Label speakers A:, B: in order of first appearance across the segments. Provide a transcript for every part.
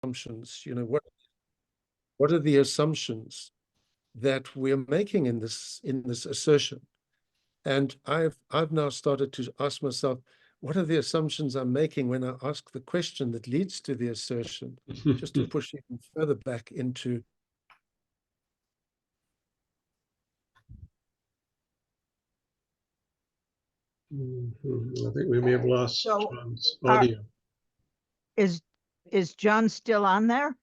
A: assumptions? You know, what are the assumptions that we're making in this assertion? And I've now started to ask myself, what are the assumptions I'm making when I ask the question that leads to the assertion, just to push even further back into.
B: I think we may have lost John's audio.
C: Is John still on there?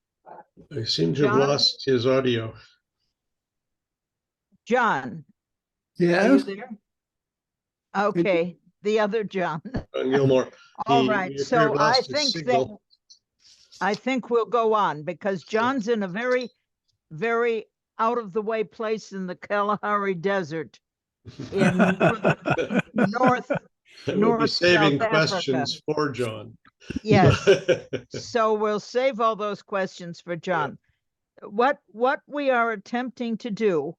B: I seem to have lost his audio.
C: John,
D: Yeah.
C: are you there? Okay, the other John.
B: Gilmore.
C: All right, so I think we'll go on, because John's in a very, very out of the way place in the Kalahari Desert in north
B: We'll be saving
C: South
B: questions
C: Africa.
B: for John.
C: Yes. So we'll save all those questions for John. Yeah. What we are attempting to do,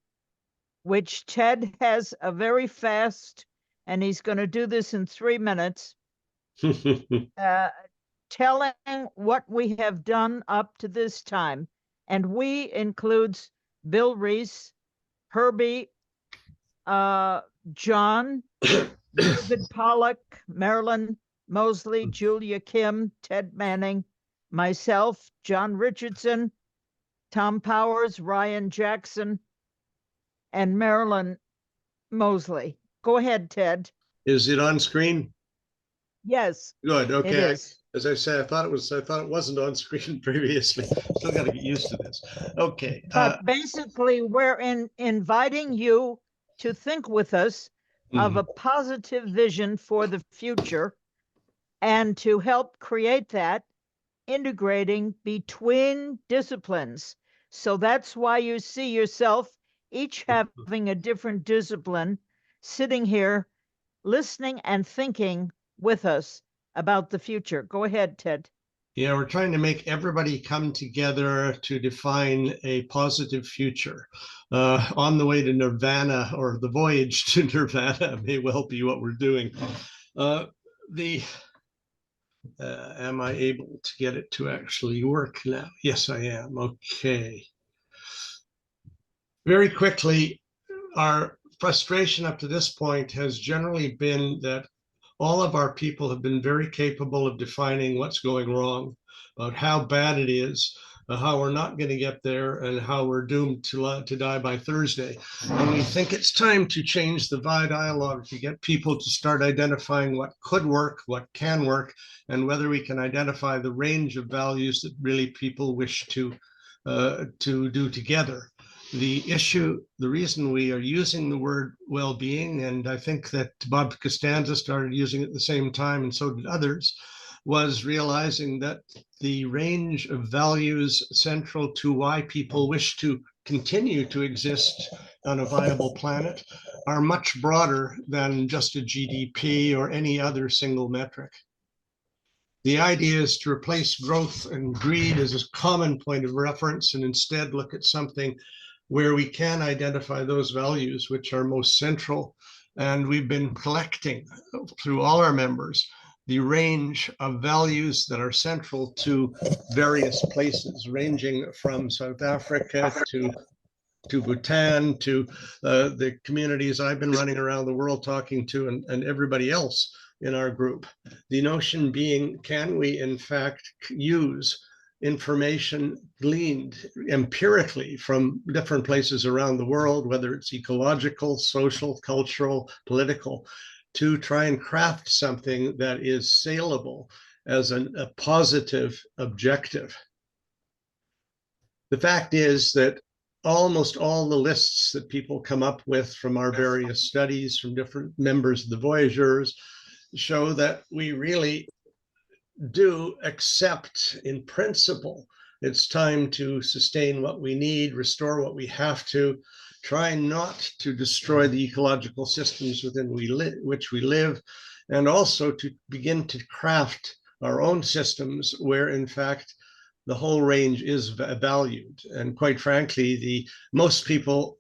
C: which Ted has a very fast, and he's going to do this in 3 minutes, telling what we have done up to this time. And we includes Bill Reese, Herbie, John, David Pollock, Marilyn Mosley, Julia Kim, Ted Manning, myself, John Richardson, Tom Powers, Ryan Jackson, and Marilyn Mosley. Go ahead, Ted.
B: Is it on screen?
C: Yes.
B: Good. Okay.
C: It is.
B: As I said, I thought it wasn't on screen previously. Still got to get used to this. Okay.
C: But basically, we're inviting you to think with us of a positive vision for the future, and to help create that, integrating between disciplines. So that's why you see yourself each having a different discipline, sitting here, listening and thinking with us about the future. Go ahead, Ted.
B: Yeah, we're trying to make everybody come together to define a positive future. On the way to Nirvana, or the voyage to Nirvana may well be what we're doing. Am I able to get it to actually work now? Yes, I am. Okay. Very quickly, our frustration up to this point has generally been that all of our people have been very capable of defining what's going wrong, about how bad it is, how we're not going to get there, and how we're doomed to die by Thursday. And we think it's time to change the dialogue, to get people to start identifying what could work, what can work, and whether we can identify the range of values that really people wish to do together. The reason we are using the word well-being, and I think that Bob Costanza started using it at the same time, and so did others, was realizing that the range of values central to why people wish to continue to exist on a viable planet are much broader than just a GDP or any other single metric. The idea is to replace growth and greed as a common point of reference, and instead look at something where we can identify those values which are most central. And we've been collecting through all our members the range of values that are central to various places, ranging from South Africa to Bhutan, to the communities I've been running around the world talking to, and everybody else in our group. The notion being, can we in fact use information gleaned empirically from different places around the world, whether it's ecological, social, cultural, political, to try and craft something that is saleable as a positive objective. The fact is that almost all the lists that people come up with from our various studies, from different members of the Voyageurs, show that we really do accept, in principle, it's time to sustain what we need, restore what we have to, try not to destroy the ecological systems within which we live, and also to begin to craft our own systems where, in fact, the whole range is valued. And quite frankly, most people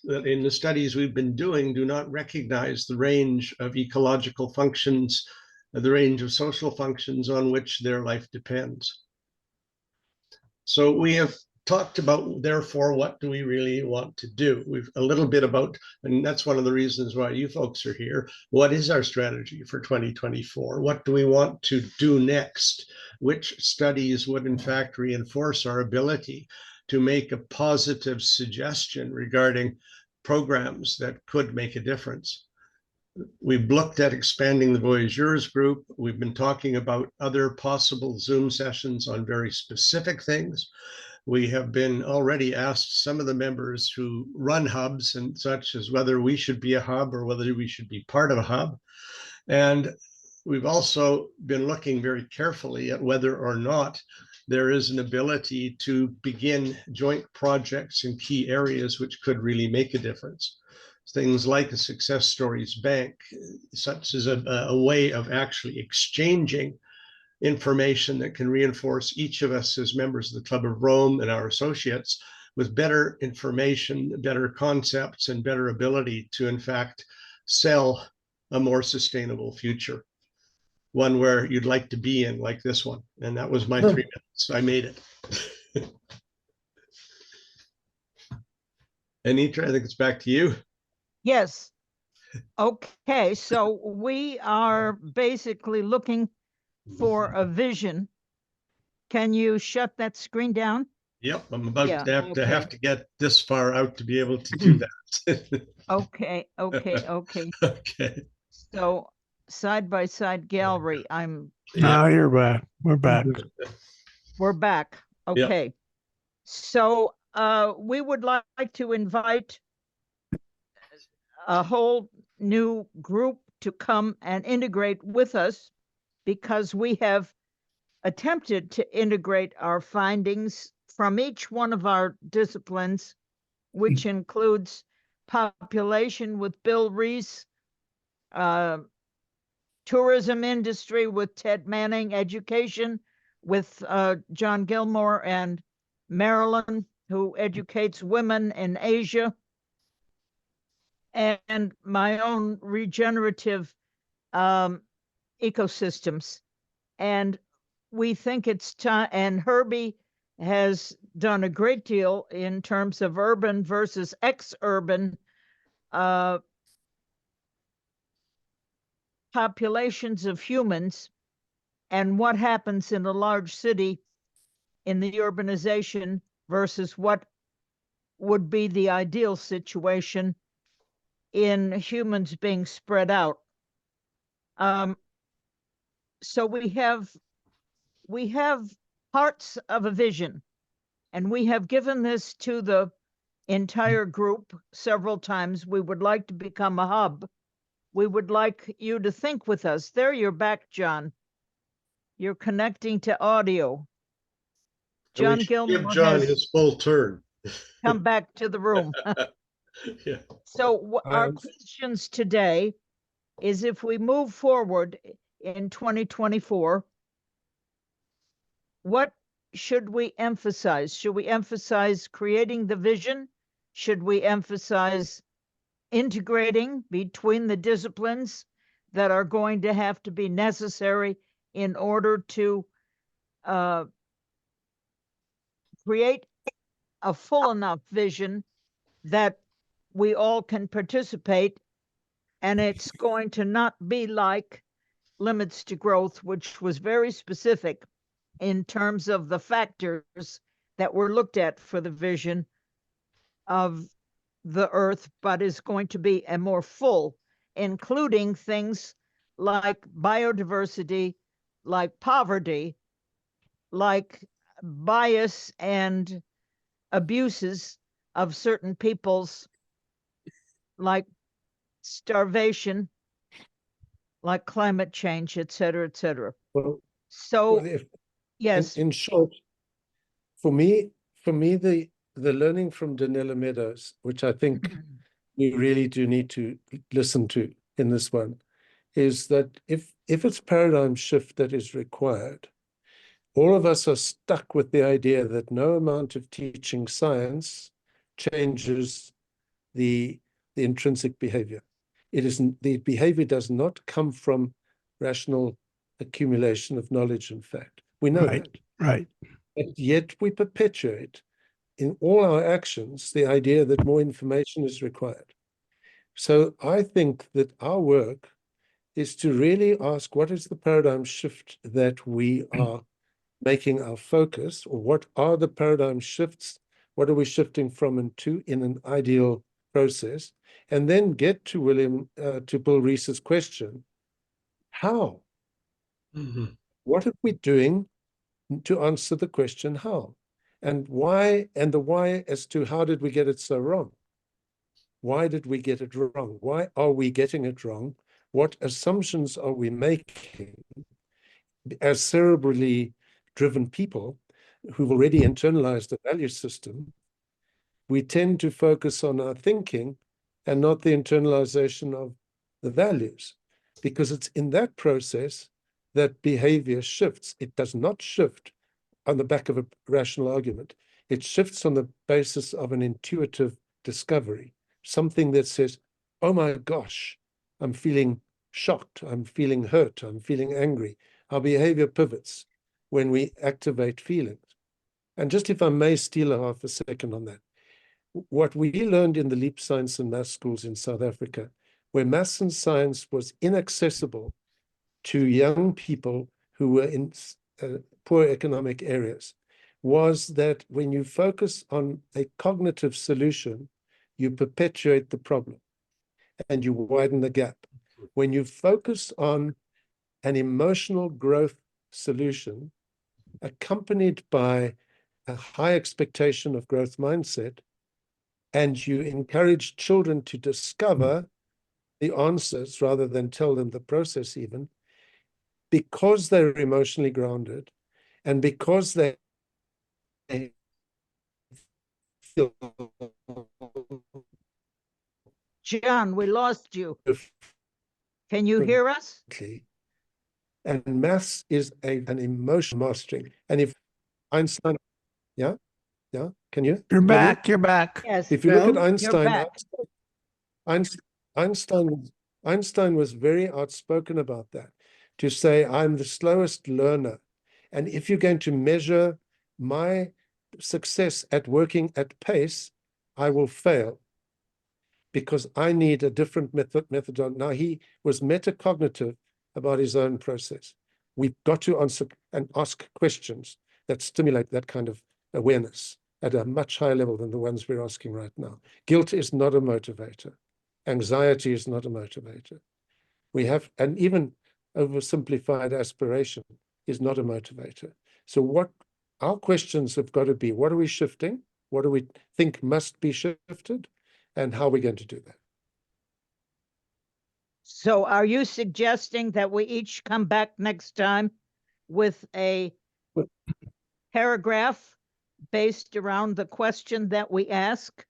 B: in the studies we've been doing do not recognize the range of ecological functions, the range of social functions on which their life depends. So we have talked about, therefore, what do we really want to do? We've a little bit about, and that's one of the reasons why you folks are here. What is our strategy for 2024? What do we want to do next? Which studies would in fact reinforce our ability to make a positive suggestion regarding programs that could make a difference? We've looked at expanding the Voyageurs group. We've been talking about other possible Zoom sessions on very specific things. We have been already asked some of the members who run hubs and such as whether we should be a hub or whether we should be part of a hub. And we've also been looking very carefully at whether or not there is an ability to begin joint projects in key areas which could really make a difference. Things like a success stories bank, such as a way of actually exchanging information that can reinforce each of us as members of the Club of Rome and our associates with better information, better concepts, and better ability to, in fact, sell a more sustainable future. One where you'd like to be in, like this one. And that was my 3 minutes. I made it. Anitra, I think it's back to you.
C: Yes. Okay, so we are basically looking for a vision. Can you shut that screen down?
B: Yep, I'm about
C: Yeah,
B: to have to get this far out to be able to do that.
C: Okay.
B: Okay.
C: So side by side gallery,
D: Now you're back. We're back.
C: we're back.
B: Yep.
C: Okay. So we would like to invite a whole new group to come and integrate with us, because we have attempted to integrate our findings from each one of our disciplines, which includes population with Bill Reese, tourism industry with Ted Manning, education with John Gilmore and Marilyn, who educates women in Asia, and my own regenerative ecosystems. And we think it's time, and Herbie has done a great deal in terms of urban versus ex-urban populations of humans, and what happens in a large city in the urbanization versus what would be the ideal situation in humans being spread out. So we have parts of a vision, and we have given this to the entire group several times. We would like to become a hub. We would like you to think with us. There, you're back, John. You're connecting to audio. John Gilmore
B: give John
C: has
B: his full turn.
C: come back to the room.
B: Yeah.
C: So our questions today is, if we move forward in 2024, what should we emphasize? Should we emphasize creating the vision? Should we emphasize integrating between the disciplines that are going to have to be necessary in order to create a full enough vision that we all can participate, and it's going to not be like Limits to Growth, which was very specific in terms of the factors that were looked at for the vision of the Earth, but is going to be a more full, including things like biodiversity, like poverty, like bias and abuses of certain peoples, like starvation, like climate change, et cetera, et cetera.
A: Well,
C: So,
A: if,
C: yes.
A: in short, for me, the learning from Danella Meadows, which I think we really do need to listen to in this one, is that if it's paradigm shift that is required, all of us are stuck with the idea that no amount of teaching science changes the intrinsic behavior. It isn't, the behavior does not come from rational accumulation of knowledge and fact. We know that.
D: Right.
A: And yet we perpetuate in all our actions the idea that more information is required. So I think that our work is to really ask, what is the paradigm shift that we are making our focus, or what are the paradigm shifts? What are we shifting from and to in an ideal process? And then get to to Bill Reese's question, how? What are we doing to answer the question, how? And why, and the why as to how did we get it so wrong? Why did we get it wrong? Why are we getting it wrong? What assumptions are we making? As cerebrally driven people who've already internalized the value system, we tend to focus on our thinking and not the internalization of the values, because it's in that process that behavior shifts. It does not shift on the back of a rational argument. It shifts on the basis of an intuitive discovery, something that says, oh my gosh, I'm feeling shocked, I'm feeling hurt, I'm feeling angry. Our behavior pivots when we activate feelings. And just if I may steal a half a second on that, what we learned in the leap science and math schools in South Africa, where maths and science was inaccessible to young people who were in poor economic areas, was that when you focus on a cognitive solution, you perpetuate the problem and you widen the gap. When you focus on an emotional growth solution accompanied by a high expectation of growth mindset, and you encourage children to discover the answers rather than tell them the process even, because they're emotionally grounded and because they feel
C: John, we lost you. Can you hear us?
A: and maths is an emotion mastering. And if Einstein, yeah, can you?
D: You're back. You're back.
C: Yes.
A: If you look at
C: You're
A: Einstein,
C: back.
A: Einstein was very outspoken about that, to say, I'm the slowest learner. And if you're going to measure my success at working at pace, I will fail because I need a different method. Now, he was metacognitive about his own process. We've got to answer and ask questions that stimulate that kind of awareness at a much higher level than the ones we're asking right now. Guilt is not a motivator. Anxiety is not a motivator. We have, and even oversimplified aspiration is not a motivator. So what our questions have got to be, what are we shifting? What do we think must be shifted? And how are we going to do that?
C: So are you suggesting that we each come back next time with a paragraph based around the question that we ask?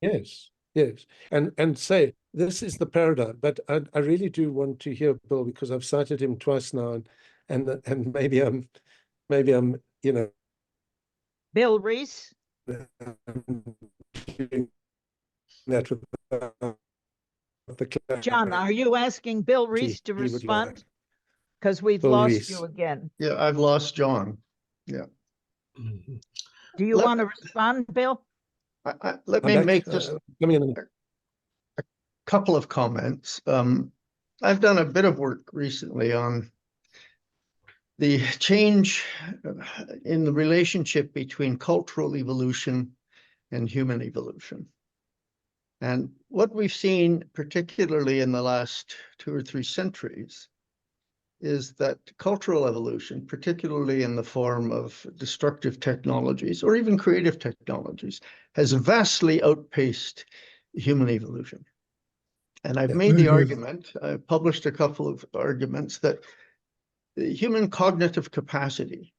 A: Yes, yes. And say, this is the paradigm. But I really do want to hear Bill, because I've cited him twice now, and maybe I'm, you know,
C: Bill Reese?
A: doing that with the
C: John, are you asking Bill Reese to
A: he would
C: respond?
A: like.
C: Because we've
A: Bill
C: lost
A: Reese.
C: you again.
E: Yeah, I've lost John. Yeah.
C: Do you want to respond, Bill?
E: Let
A: I'm
E: me
A: back,
E: make just
A: coming in.
E: a couple of comments. I've done a bit of work recently on the change in the relationship between cultural evolution and human evolution. And what we've seen, particularly in the last 2 or 3 centuries, is that cultural evolution, particularly in the form of destructive technologies or even creative technologies, has vastly outpaced human evolution. And I've made the argument, I've published a couple of arguments, that the human cognitive capacity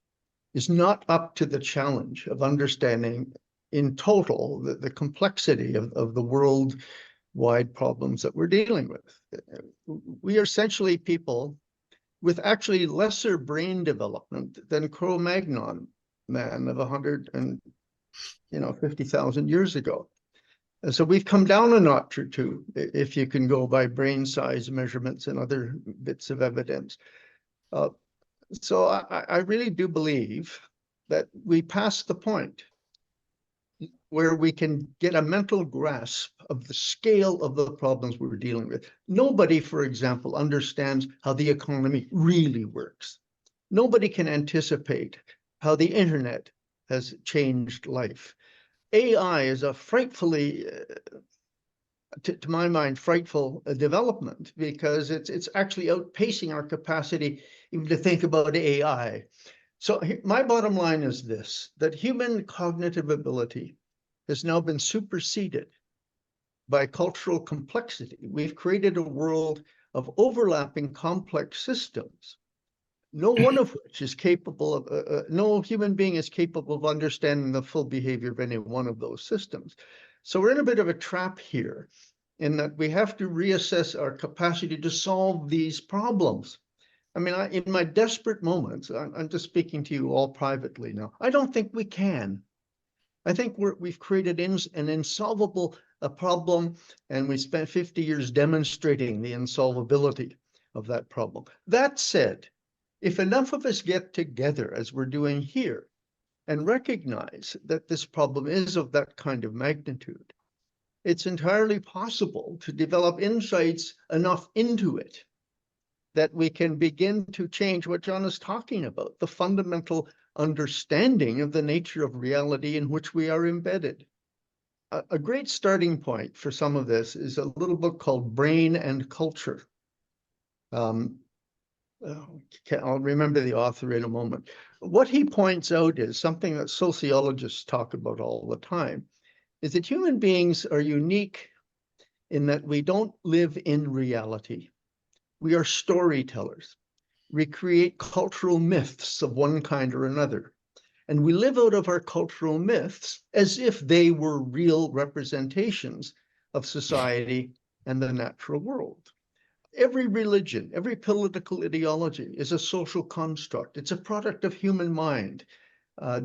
E: is not up to the challenge of understanding in total the complexity of the worldwide problems that we're dealing with. We are essentially people with actually lesser brain development than Cro-Magnon man of 150,000 years ago. And so we've come down a notch or two, if you can go by brain size measurements and other bits of evidence. So I really do believe that we pass the point where we can get a mental grasp of the scale of the problems we're dealing with. Nobody, for example, understands how the economy really works. Nobody can anticipate how the internet has changed life. AI is a frightfully, to my mind, frightful development, because it's actually outpacing our capacity even to think about AI. So my bottom line is this, that human cognitive ability has now been superseded by cultural complexity. We've created a world of overlapping complex systems, no one of which is capable of, no human being is capable of understanding the full behavior of any one of those systems. So we're in a bit of a trap here, in that we have to reassess our capacity to solve these problems. I mean, in my desperate moments, I'm just speaking to you all privately now, I don't think we can. I think we've created an insolvable problem, and we spent 50 years demonstrating the insolvability of that problem. That said, if enough of us get together, as we're doing here, and recognize that this problem is of that kind of magnitude, it's entirely possible to develop insights enough into it that we can begin to change what John is talking about, the fundamental understanding of the nature of reality in which we are embedded. A great starting point for some of this is a little book called Brain and Culture. I'll remember the author in a moment. What he points out is something that sociologists talk about all the time, is that human beings are unique in that we don't live in reality. We are storytellers. We create cultural myths of one kind or another. And we live out of our cultural myths as if they were real representations of society and the natural world. Every religion, every political ideology is a social construct. It's a product of human mind.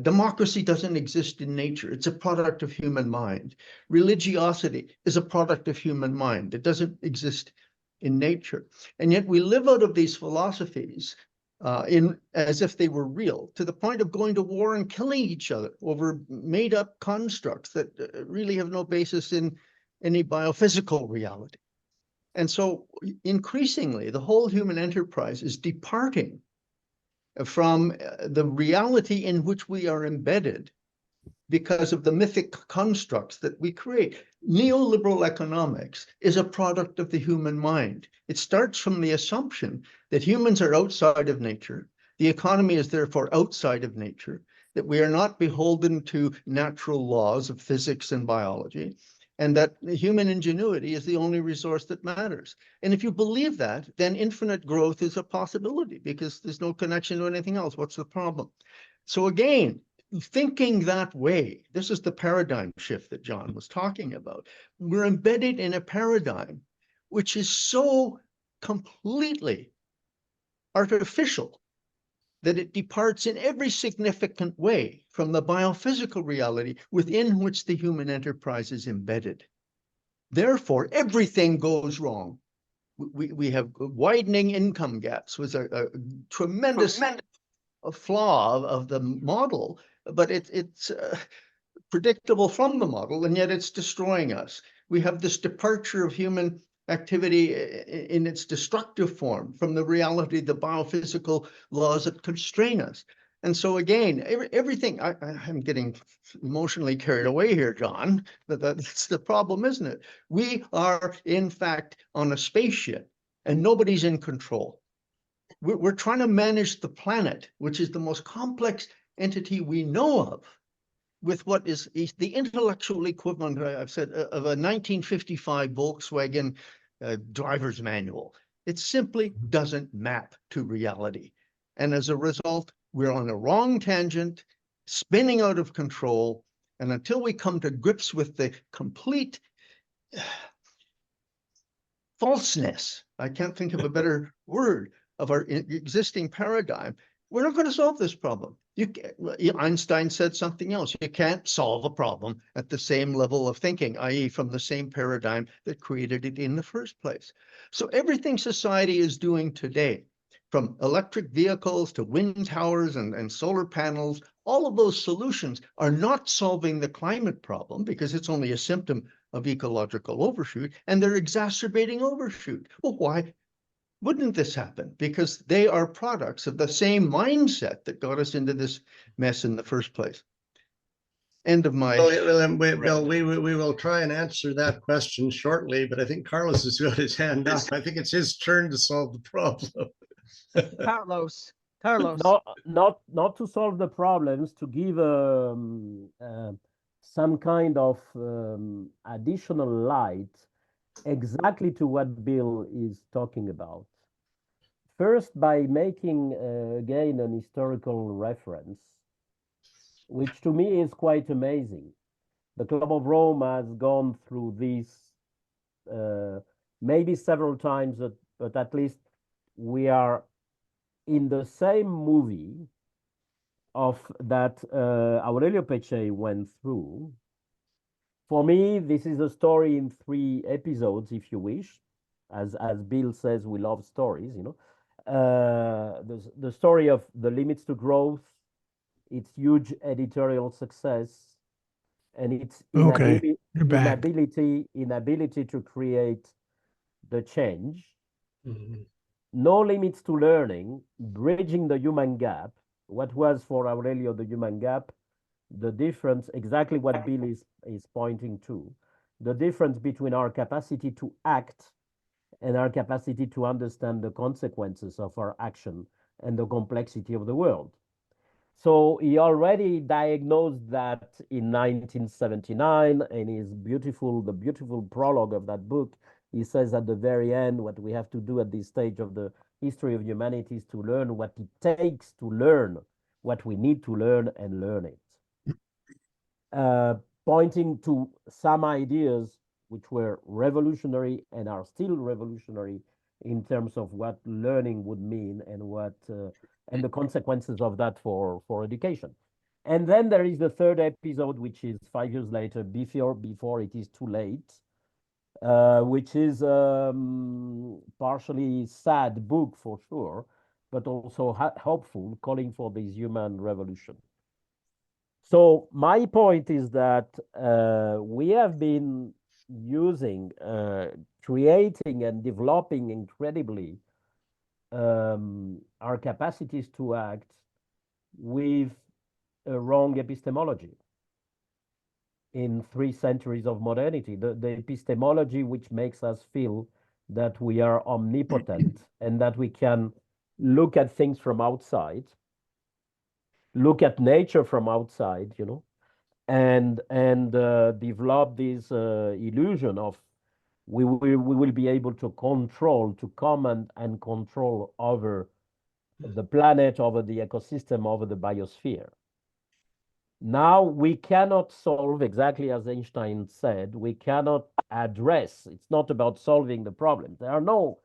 E: Democracy doesn't exist in nature. It's a product of human mind. Religiosity is a product of human mind. It doesn't exist in nature. And yet we live out of these philosophies as if they were real, to the point of going to war and killing each other over made-up constructs that really have no basis in any biophysical reality. And so increasingly, the whole human enterprise is departing from the reality in which we are embedded because of the mythic constructs that we create. Neoliberal economics is a product of the human mind. It starts from the assumption that humans are outside of nature. The economy is therefore outside of nature, that we are not beholden to natural laws of physics and biology, and that human ingenuity is the only resource that matters. And if you believe that, then infinite growth is a possibility because there's no connection to anything else. What's the problem? So again, thinking that way, this is the paradigm shift that John was talking about. We're embedded in a paradigm which is so completely artificial that it departs in every significant way from the biophysical reality within which the human enterprise is embedded. Therefore, everything goes wrong. We have widening income gaps, was a tremendous flaw of the model, but it's predictable from the model, and yet it's destroying us. We have this departure of human activity in its destructive form from the reality, the biophysical laws that constrain us. And so again, everything, I'm getting emotionally carried away here, John, but that's the problem, isn't it? We are, in fact, on a spaceship and nobody's in control. We're trying to manage the planet, which is the most complex entity we know of, with what is the intellectual equivalent, I've said, of a 1955 Volkswagen driver's manual. It simply doesn't map to reality. And as a result, we're on a wrong tangent, spinning out of control. And until we come to grips with the complete falseness, I can't think of a better word, of our existing paradigm, we're not going to solve this problem. Einstein said something else. You can't solve a problem at the same level of thinking, i.e. from the same paradigm that created it in the first place. So everything society is doing today, from electric vehicles to wind towers and solar panels, all of those solutions are not solving the climate problem because it's only a symptom of ecological overshoot, and they're exacerbating overshoot. Well, why wouldn't this happen? Because they are products of the same mindset that got us into this mess in the first place. End of my.
B: Bill, we will try and answer that question shortly, but I think Carlos has got his hand up. I think it's his turn to solve the problem.
C: Carlos.
F: Not to solve the problems, to give some kind of additional light exactly to what Bill is talking about. First, by making again an historical reference, which to me is quite amazing. The Club of Rome has gone through this maybe several times, but at least we are in the same movie of that Aurelio Peccei went through. For me, this is a story in 3 episodes, if you wish. As Bill says, we love stories, you know. The story of the limits to growth, its huge editorial success, and its inability to create the change.
B: Mm-hmm.
F: No limits to learning, bridging the human gap. What was for Aurelio the human gap? The difference, exactly what Bill is pointing to, the difference between our capacity to act and our capacity to understand the consequences of our action and the complexity of the world. So he already diagnosed that in 1979, and the beautiful prologue of that book, he says at the very end, what we have to do at this stage of the history of humanity is to learn what it takes to learn what we need to learn and learn it. Pointing to some ideas which were revolutionary and are still revolutionary in terms of what learning would mean and what and the consequences of that for education. And then there is the 3rd episode, which is 5 years later, before it is too late, which is partially sad book for sure, but also hopeful, calling for this human revolution. So my point is that we have been using, creating and developing incredibly our capacities to act with a wrong epistemology in 3 centuries of modernity. The epistemology which makes us feel that we are omnipotent and that we can look at things from outside, look at nature from outside, you know, and develop this illusion of we will be able to command and control over the planet, over the ecosystem, over the biosphere. Now we cannot solve, exactly as Einstein said, we cannot address, it's not about solving the problem. There are no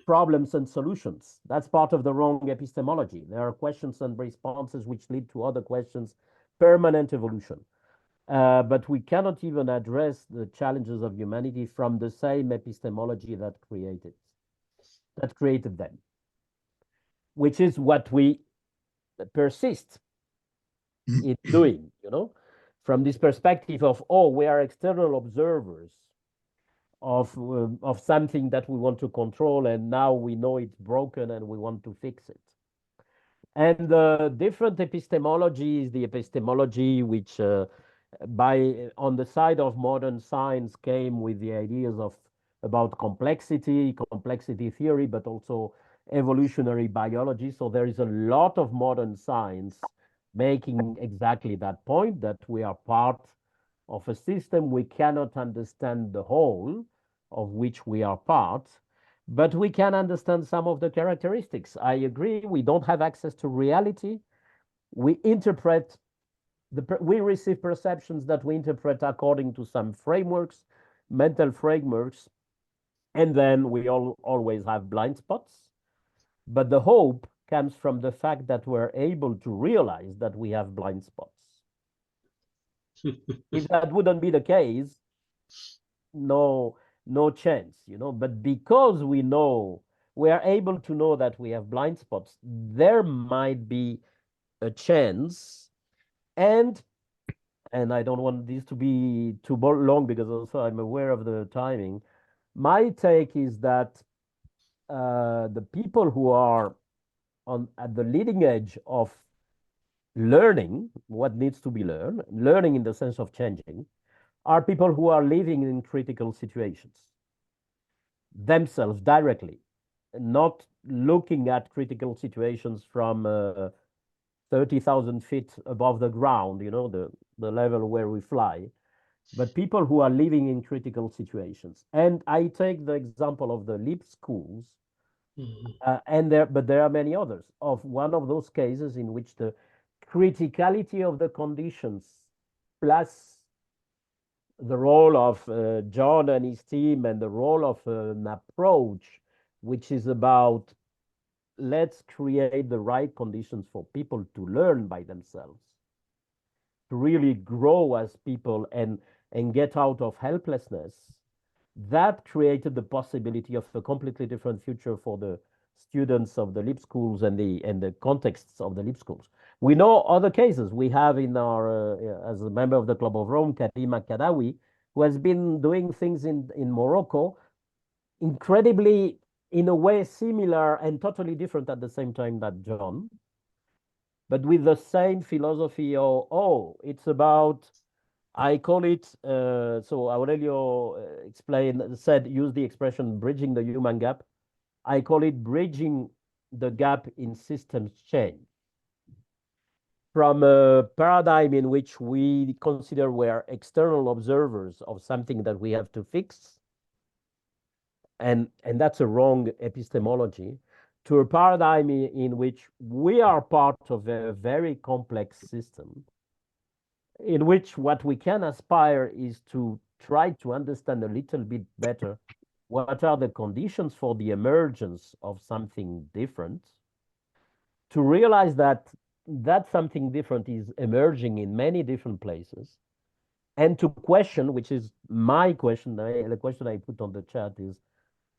F: problems and solutions. That's part of the wrong epistemology. There are questions and responses which lead to other questions, permanent evolution. But we cannot even address the challenges of humanity from the same epistemology that created them, which is what we persist in doing, you know, from this perspective of, oh, we are external observers of something that we want to control, and now we know it's broken and we want to fix it. And the different epistemology is the epistemology which on the side of modern science came with the ideas about complexity theory, but also evolutionary biology. So there is a lot of modern science making exactly that point, that we are part of a system. We cannot understand the whole of which we are part, but we can understand some of the characteristics. I agree, we don't have access to reality. We interpret, we receive perceptions that we interpret according to some frameworks, mental frameworks, and then we always have blind spots. But the hope comes from the fact that we're able to realize that we have blind spots. If that wouldn't be the case, no chance, you know. But because we know we are able to know that we have blind spots, there might be a chance. And I don't want this to be too long because also I'm aware of the timing. My take is that the people who are at the leading edge of learning what needs to be learned, learning in the sense of changing, are people who are living in critical situations themselves directly, not looking at critical situations from 30,000 feet above the ground, you know, the level where we fly, but people who are living in critical situations. And I take the example of the LEAP schools, but there are many others, of one of those cases in which the criticality of the conditions plus the role of John and his team and the role of an approach which is about let's create the right conditions for people to learn by themselves, to really grow as people and get out of helplessness. That created the possibility of a completely different future for the students of the LEAP schools and the contexts of the LEAP schools. We know other cases. We have in our, as a member of the Club of Rome, Karima Kadawi, who has been doing things in Morocco, incredibly, in a way, similar and totally different at the same time that John, but with the same philosophy of, oh, it's about, I call it, so Aurelio used the expression bridging the human gap. I call it bridging the gap in systems change. From a paradigm in which we consider we're external observers of something that we have to fix, and that's a wrong epistemology, to a paradigm in which we are part of a very complex system, in which what we can aspire is to try to understand a little bit better what are the conditions for the emergence of something different, to realize that something different is emerging in many different places, and to question, which is my question, the question I put on the chat is,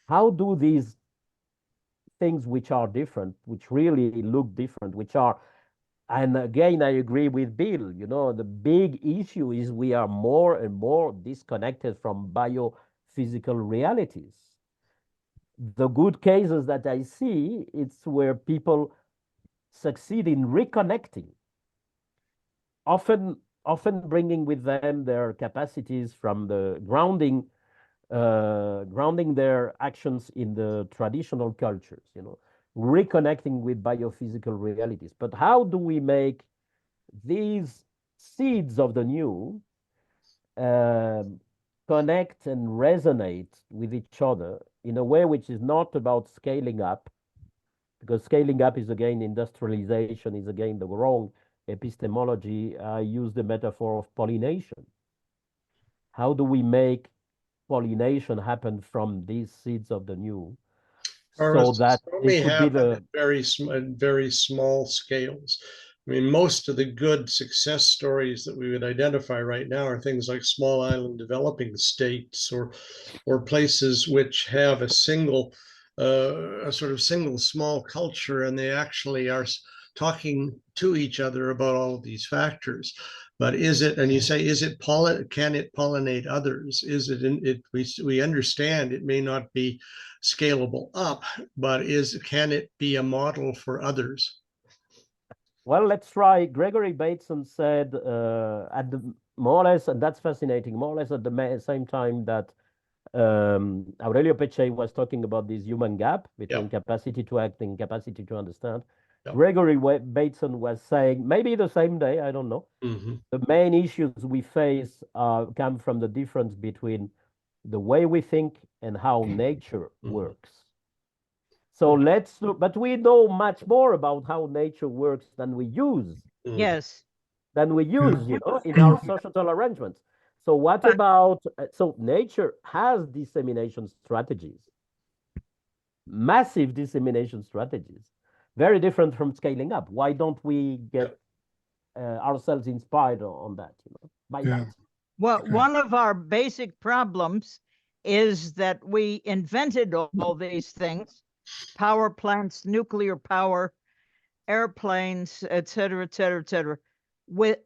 F: how do these things which are different, which really look different, which are, and again, I agree with Bill, you know, the big issue is we are more and more disconnected from biophysical realities. The good cases that I see, it's where people succeed in reconnecting, often bringing with them their capacities from the grounding their actions in the traditional cultures, you know, reconnecting with biophysical realities. But how do we make these seeds of the new connect and resonate with each other in a way which is not about scaling up, because scaling up is again industrialization, is again the wrong epistemology. I use the metaphor of pollination. How do we make pollination happen from these seeds of the new, so that it could be the
B: very small scales? I mean, most of the good success stories that we would identify right now are things like small island developing states or places which have a sort of single small culture, and they actually are talking to each other about all of these factors. But is it, and you say, can it pollinate others? Is it, we understand it may not be scalable up, but can it be a model for others?
F: Well, let's try. Gregory Bateson said at the more or less, and that's fascinating, more or less at the same time that Aurelio Peche was talking about this human gap between capacity to act and capacity to understand. Gregory Bateson was saying, maybe the same day, I don't know, the main issues we face come from the difference between the way we think and how nature works. So let's look, but we know much more about how nature works than we use.
C: Yes.
F: Than we use, you know, in our societal arrangements. So what about, so nature has dissemination strategies, massive dissemination strategies, very different from scaling up. Why don't we get ourselves inspired on that, you know, by that?
C: Well, one of our basic problems is that we invented all these things power plants, nuclear power, airplanes, et cetera, et cetera, et cetera, with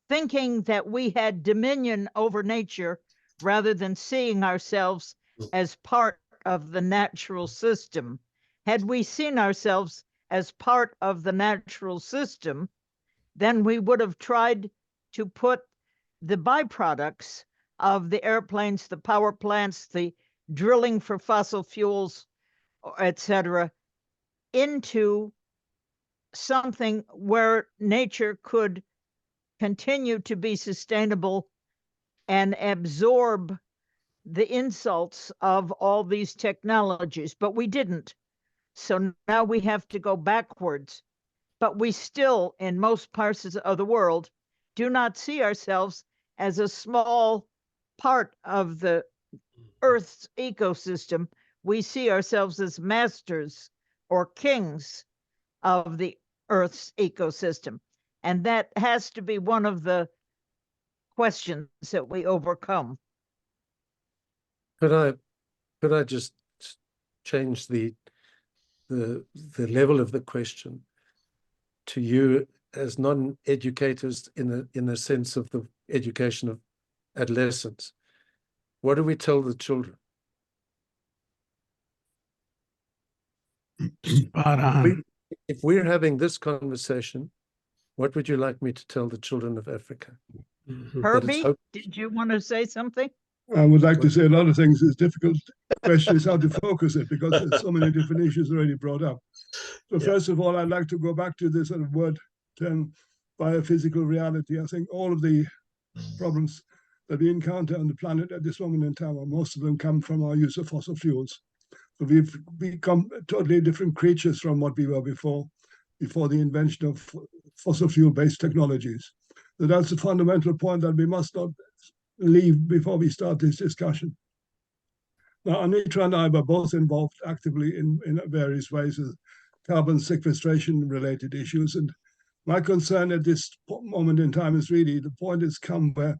C: thinking that we had dominion over nature rather than seeing ourselves as part of the natural system. Had we seen ourselves as part of the natural system, then we would have tried to put the byproducts of the airplanes, the power plants, the drilling for fossil fuels, etc., into something where nature could continue to be sustainable and absorb the insults of all these technologies. But we didn't. So now we have to go backwards. But we still, in most parts of the world, do not see ourselves as a small part of the Earth's ecosystem. We see ourselves as masters or kings of the Earth's ecosystem. And that has to be one of the questions that we overcome.
A: Could I just change the level of the question to you as non-educators in the sense of the education of adolescents? What do we tell the children?
D: Spot on.
A: If we're having this conversation, what would you like me to tell the children of Africa?
C: Herbie, did you want to say something?
G: I would like to say a lot of things. It's difficult. The question is how to focus it because there's so many different issues already brought up. So first of all, I'd like to go back to this sort of word term, biophysical reality. I think all of the problems that we encounter on the planet at this moment in time, or most of them come from our use of fossil fuels. So we've become totally different creatures from what we were before the invention of fossil fuel-based technologies. So that's a fundamental point that we must not leave before we start this discussion. Now, Anitra and I were both involved actively in various ways with carbon sequestration related issues. And my concern at this moment in time is really the point has come where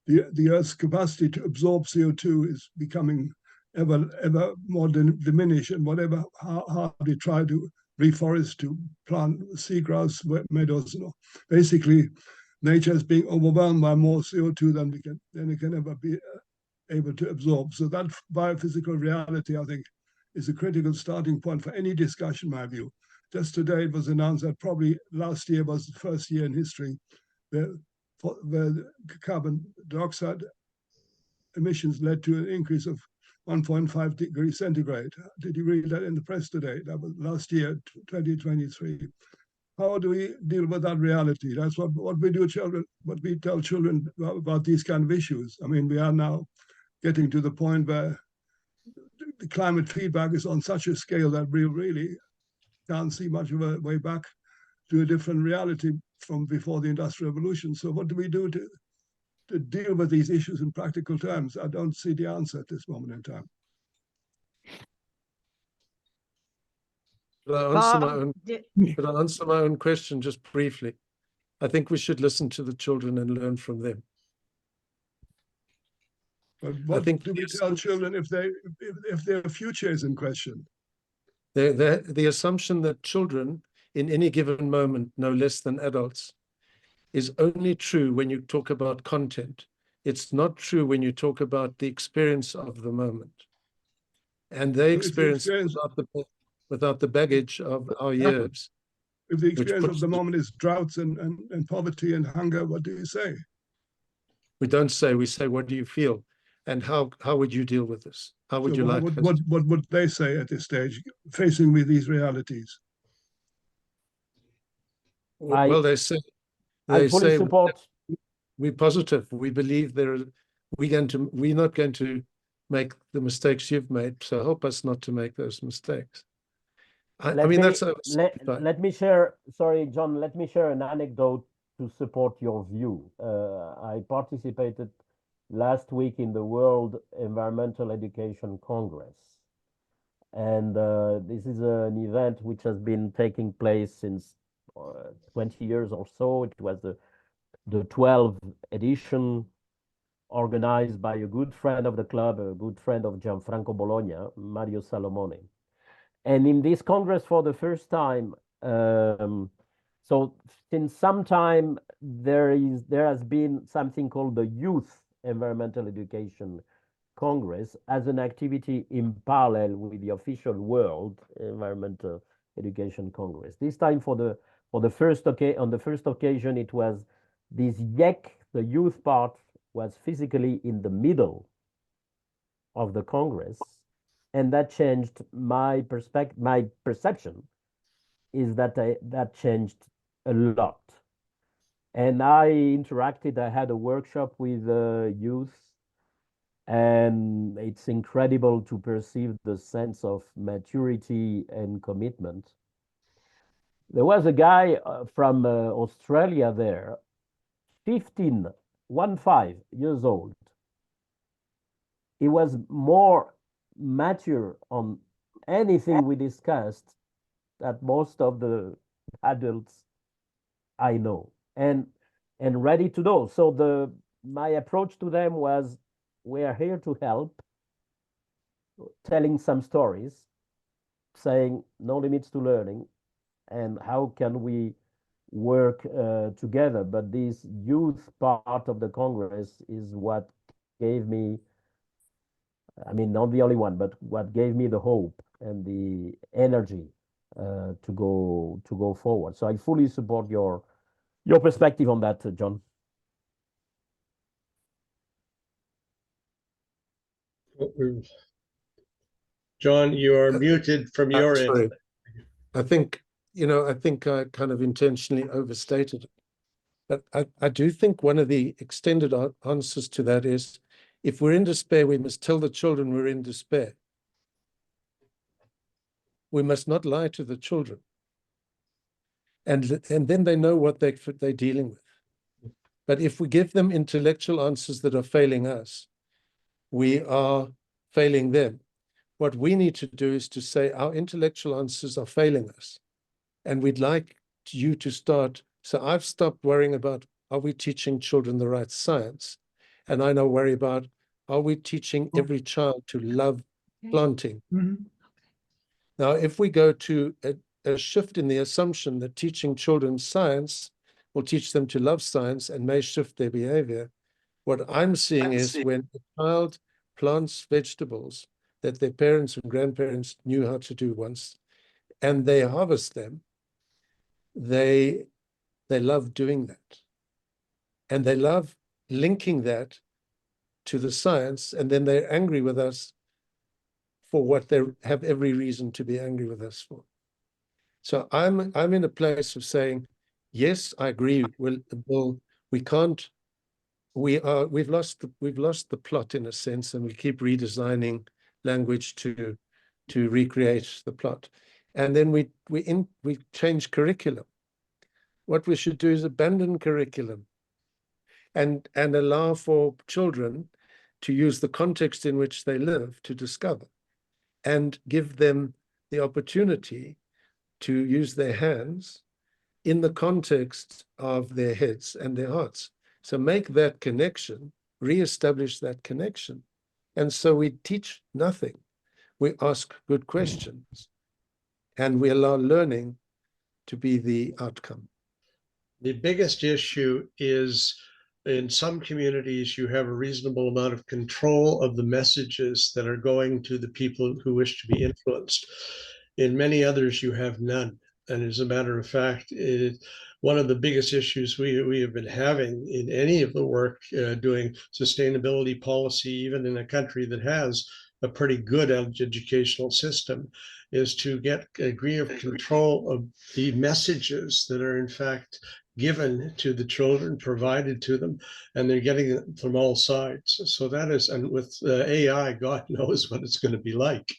G: the Earth's capacity to absorb CO2 is becoming ever more diminished, and whatever how we try to reforest, to plant seagrass meadows, basically nature is being overwhelmed by more CO2 than it can ever be able to absorb. So that biophysical reality, I think, is a critical starting point for any discussion, in my view. Just today it was announced that probably last year was the first year in history where carbon dioxide emissions led to an increase of 1.5 degrees centigrade. Did you read that in the press today? That was last year, 2023. How do we deal with that reality? That's what we do, children, what we tell children about these kind of issues. I mean, we are now getting to the point where the climate feedback is on such a scale that we really can't see much of a way back to a different reality from before the Industrial Revolution. So what do we do to deal with these issues in practical terms? I don't see the answer at this moment in time.
A: Could I answer my own question just briefly? I think we should listen to the children and learn from them.
G: But what do we tell children if their future is in question?
A: The assumption that children in any given moment know less than adults is only true when you talk about content. It's not true when you talk about the experience of the moment. And they experience without the baggage of our years.
G: If the experience of the moment is droughts and poverty and hunger, what do you say?
A: We don't say, we say, what do you feel? And how would you deal with this? How would you like this?
G: What would they say at this stage, facing with these realities?
A: Well, they say
F: support.
A: We're positive. We believe we're not going to make the mistakes you've made. So help us not to make those mistakes. Let
F: me share. Sorry, John. Let me share an anecdote to support your view. I participated last week in the World Environmental Education Congress, and this is an event which has been taking place since 20 years or so. It was the 12th edition, organized by a good friend of the club, a good friend of Gianfranco Bologna, Mario Salomone. And in this Congress, for the first time, so since some time, there has been something called the Youth Environmental Education Congress as an activity in parallel with the official World Environmental Education Congress. This time, on the first occasion, it was this YEC, the youth part, was physically in the middle of the Congress, and that changed my perception. Is that that changed a lot, and I interacted. I had a workshop with youth, and it's incredible to perceive the sense of maturity and commitment. There was a guy from Australia there, 15 years old. He was more mature on anything we discussed than most of the adults I know, and ready to know. So my approach to them was, we are here to help, telling some stories, saying no limits to learning, and how can we work together. But this youth part of the Congress is what gave me, I mean, not the only one, but what gave me the hope and the energy to go forward. So I fully support your perspective on that, John.
B: John, you are muted from your end.
A: Sorry. I think I kind of intentionally overstated it. But I do think one of the extended answers to that is, if we're in despair, we must tell the children we're in despair. We must not lie to the children. And then they know what they're dealing with. But if we give them intellectual answers that are failing us, we are failing them. What we need to do is to say our intellectual answers are failing us, and we'd like you to start. So I've stopped worrying about, are we teaching children the right science? And I now worry about, are we teaching every child to love planting?
G: Mhm.
A: Now, if we go to a shift in the assumption that teaching children science will teach them to love science and may shift their behavior, what I'm seeing is when a child plants vegetables that their parents and grandparents knew how to do once, and they harvest them, they love doing that. And they love linking that to the science, and then they're angry with us for what they have every reason to be angry with us for. So I'm in a place of saying, yes, I agree. Well, we can't. We've lost the plot in a sense, and we keep redesigning language to recreate the plot, and then we change curriculum. What we should do is abandon curriculum and allow for children to use the context in which they live to discover, and give them the opportunity to use their hands in the context of their heads and their hearts. So make that connection, reestablish that connection. And so we teach nothing. We ask good questions, and we allow learning to be the outcome.
B: The biggest issue is, in some communities, you have a reasonable amount of control of the messages that are going to the people who wish to be influenced. In many others, you have none. And as a matter of fact, one of the biggest issues we have been having in any of the work doing sustainability policy, even in a country that has a pretty good educational system, is to get a degree of control of the messages that are in fact given to the children, provided to them, and they're getting it from all sides. So that is, and with AI, God knows what it's going to be like.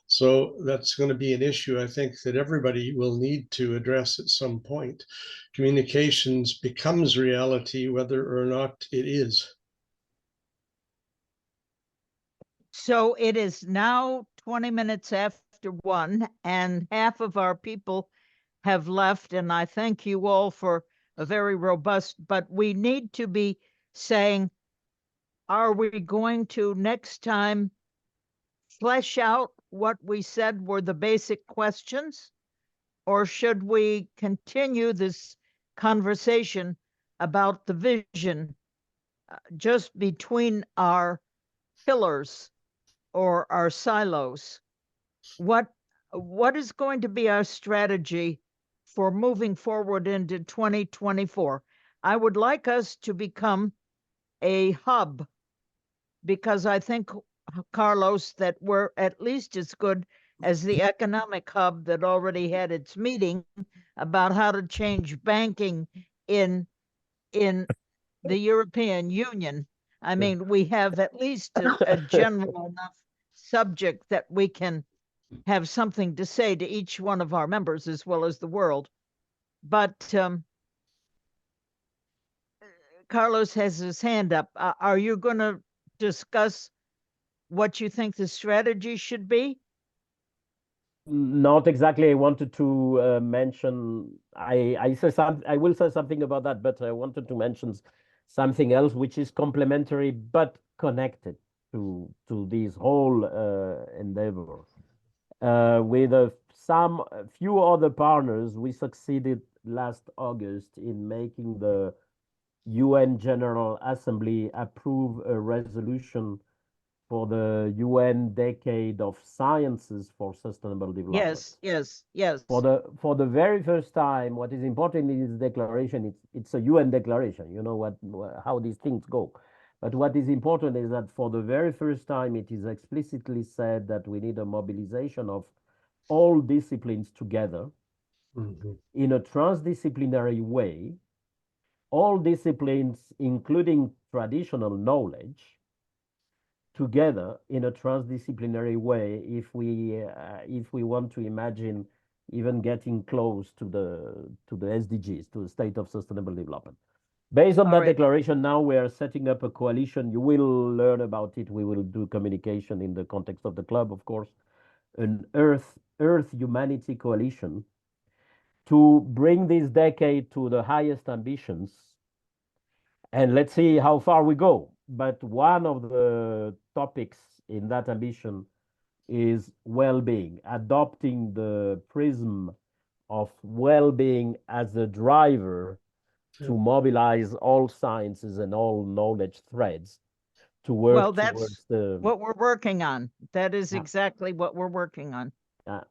B: So that's going to be an issue, I think, that everybody will need to address at some point. Communications becomes reality, whether or not it is.
C: So it is now 20 minutes after 1, and half of our people have left, and I thank you all for a very robust, but we need to be saying, are we going to next time flesh out what we said were the basic questions? Or should we continue this conversation about the vision just between our pillars or our silos? What is going to be our strategy for moving forward into 2024? I would like us to become a hub, because I think, Carlos, that we're at least as good as the economic hub that already had its meeting about how to change banking in the European Union. I mean, we have at least a general enough subject that we can have something to say to each one of our members as well as the world. But Carlos has his hand up. Are you going to discuss what you think the strategy should be?
F: Not exactly. I wanted to mention. I will say something about that, but I wanted to mention something else which is complementary but connected to this whole endeavor. With a few other partners, we succeeded last August in making the UN General Assembly approve a resolution for the UN Decade of Sciences for Sustainable Development.
C: Yes.
F: For the very first time, what is important in this declaration, it's a UN declaration. You know how these things go. But what is important is that for the very first time, it is explicitly said that we need a mobilization of all disciplines together in a transdisciplinary way, all disciplines, including traditional knowledge, together in a transdisciplinary way if we want to imagine even getting close to the SDGs, to the state of sustainable development. Based on that declaration, now we are setting up a coalition. You will learn about it. We will do communication in the context of the club, of course, an Earth Humanity Coalition to bring this decade to the highest ambitions. And let's see how far we go. But one of the topics in that ambition is well-being, adopting the prism of well-being as a driver to mobilize all sciences and all knowledge threads to work
C: well, that's
F: towards the...
C: what we're working on. That is exactly what we're working on.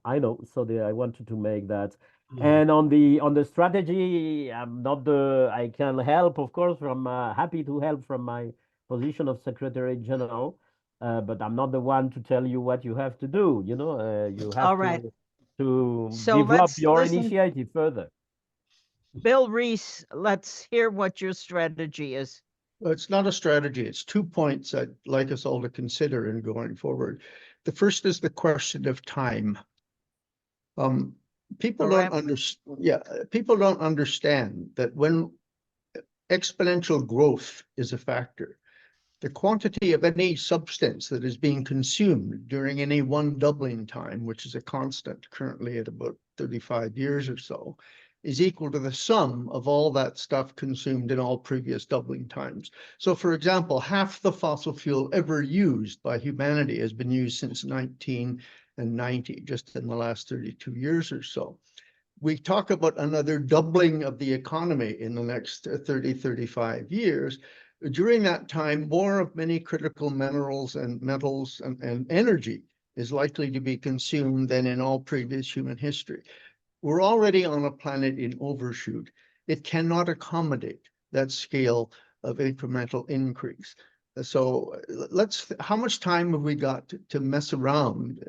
F: I know, so I wanted to make that. And on the strategy, I can help, of course, happy to help from my position of Secretary General, but I'm not the one to tell you what you have to do. You know, you have to develop your initiative further.
C: Bill Rees, let's hear what your strategy is.
E: Well, it's not a strategy. It's 2 points I'd like us all to consider in going forward. The first is the question of time. People don't understand that when exponential growth is a factor, the quantity of any substance that is being consumed during any one doubling time, which is a constant currently at about 35 years or so, is equal to the sum of all that stuff consumed in all previous doubling times. So, for example, half the fossil fuel ever used by humanity has been used since 1990, just in the last 32 years or so. We talk about another doubling of the economy in the next 30, 35 years. During that time, more of many critical minerals and metals and energy is likely to be consumed than in all previous human history. We're already on a planet in overshoot. It cannot accommodate that scale of incremental increase. So how much time have we got to mess around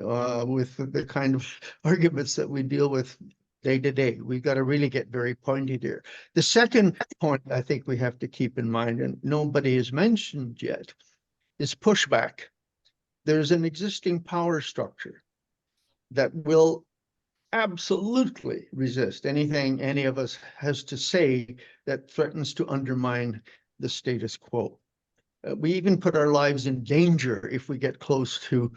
E: with the kind of arguments that we deal with day to day? We've got to really get very pointed here. The second point I think we have to keep in mind, and nobody has mentioned yet, is pushback. There's an existing power structure that will absolutely resist anything any of us has to say that threatens to undermine the status quo. We even put our lives in danger if we get close to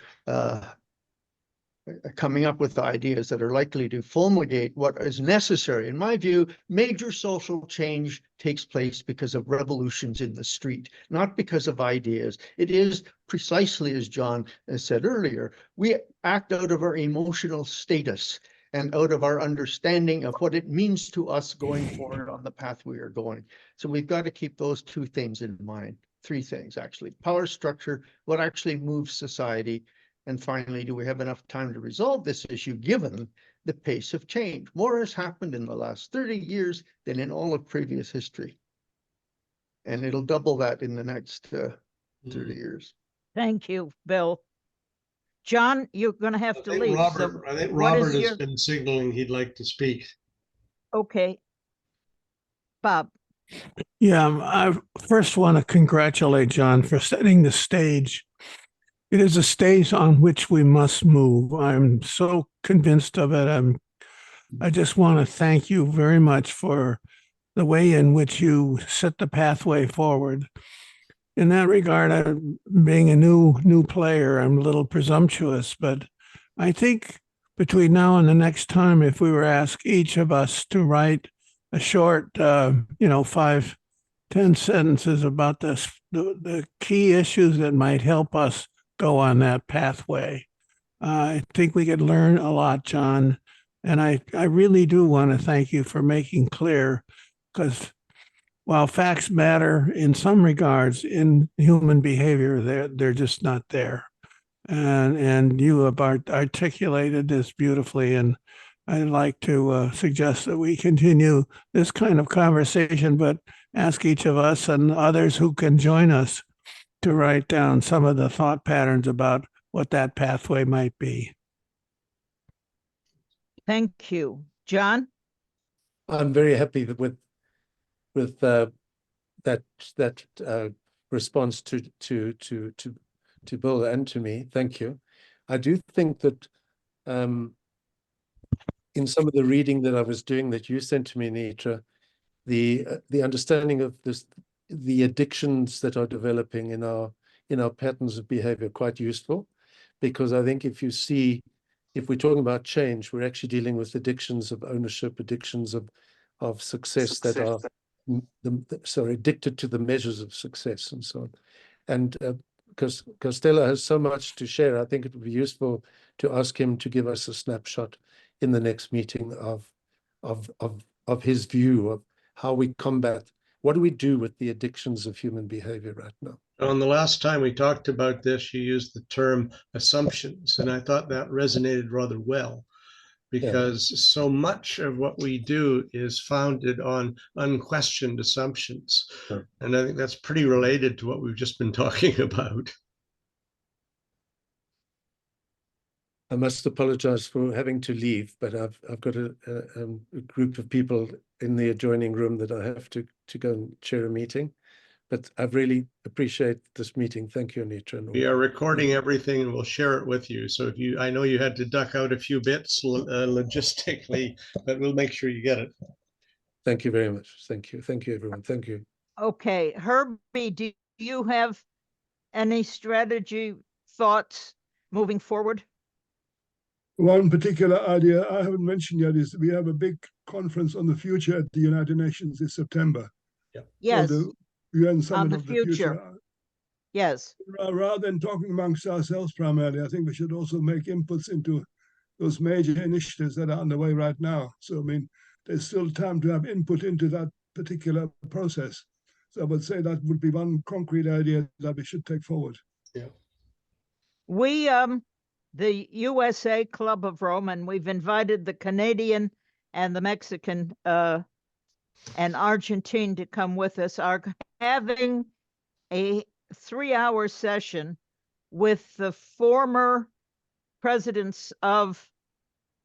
E: coming up with ideas that are likely to fulminate what is necessary. In my view, major social change takes place because of revolutions in the street, not because of ideas. It is precisely as John said earlier, we act out of our emotional status and out of our understanding of what it means to us going forward on the path we are going. So we've got to keep those two things in mind. Three things, actually: power structure, what actually moves society, and finally, do we have enough time to resolve this issue given the pace of change? More has happened in the last 30 years than in all of previous history. And it'll double that in the next 30 years.
C: Thank you, Bill. John, you're going to have to leave.
B: I think Robert has been signaling he'd like to speak.
C: Okay. Bob.
D: Yeah, I first want to congratulate John for setting the stage. It is a stage on which we must move. I'm so convinced of it. I just want to thank you very much for the way in which you set the pathway forward. In that regard, being a new player, I'm a little presumptuous, but I think between now and the next time, if we were asked each of us to write a short, 5, 10 sentences about the key issues that might help us go on that pathway, I think we could learn a lot, John. And I really do want to thank you for making clear, because while facts matter in some regards, in human behavior, they're just not there. And you have articulated this beautifully. And I'd like to suggest that we continue this kind of conversation, but ask each of us and others who can join us to write down some of the thought patterns about what that pathway might be.
C: Thank you. John?
A: I'm very happy with that response to Bill and to me. Thank you. I do think that in some of the reading that I was doing that you sent to me, Nitra, the understanding of the addictions that are developing in our patterns of behavior, quite useful, because I think if we're talking about change, we're actually dealing with addictions of ownership, addictions of success that are addicted to the measures of success and so on. And because Costello has so much to share, I think it would be useful to ask him to give us a snapshot in the next meeting of his view of how we combat, what do we do with the addictions of human behavior right now?
B: On the last time we talked about this, you used the term assumptions, and I thought that resonated rather well, because so much of what we do is founded on unquestioned assumptions.
A: Sure.
B: And I think that's pretty related to what we've just been talking about.
A: I must apologize for having to leave, but I've got a group of people in the adjoining room that I have to go and chair a meeting. But I really appreciate this meeting. Thank you, Anitra.
B: We are recording everything and we'll share it with you. So I know you had to duck out a few bits logistically, but we'll make sure you get it.
A: Thank you very much. Thank you. Thank you, everyone. Thank you.
C: Okay, Herbie, do you have any strategy thoughts moving forward?
G: One particular idea I haven't mentioned yet is we have a big conference on the future at the United Nations this September.
C: Yes.
G: So the UN Summit of the Future.
C: Yes.
G: Rather than talking amongst ourselves primarily, I think we should also make inputs into those major initiatives that are underway right now. So, I mean, there's still time to have input into that particular process. So I would say that would be one concrete idea that we should take forward.
B: Yeah.
C: We, the USA Club of Rome, and we've invited the Canadian and the Mexican and Argentine to come with us, are having a 3-hour session with the former presidents of